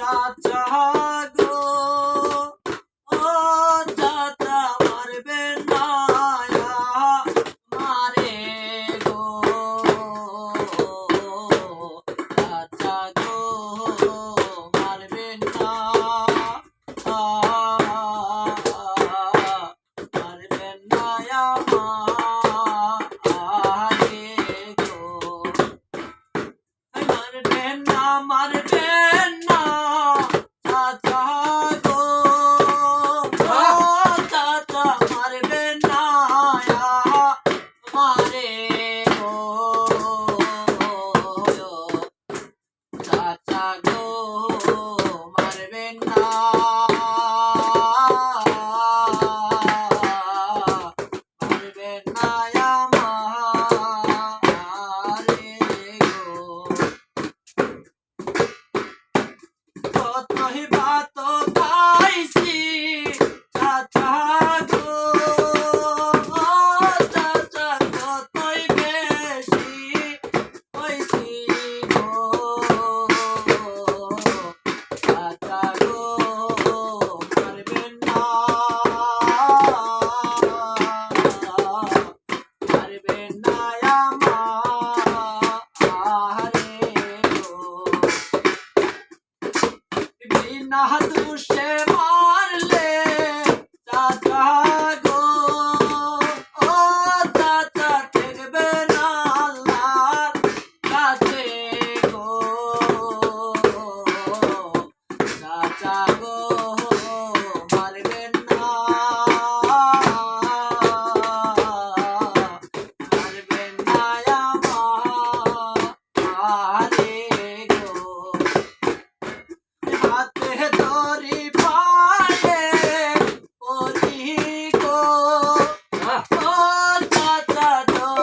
চাচা গো ও চাচা মারবে না মারে গো চাচা গো মারবে না মারবে না আমারে গো মারবেন না মারবেন না চাচা গো ও চাচা মারবেন না মারে গো চাচা গো মারবেন না মারবেন না আমারে গো কতই ভাত খাইছি চাচা গো ও চাচা কতই বেশি হইছি গো চাচা গো মারবেন না মারবেন না আমারে গো বিনা দোষে মারলে চাচা গো ও চাচা দেখবে না আল্লাহর কাছে গো চাচা গো মারবেন না মারবেন না আমারে গো হাতে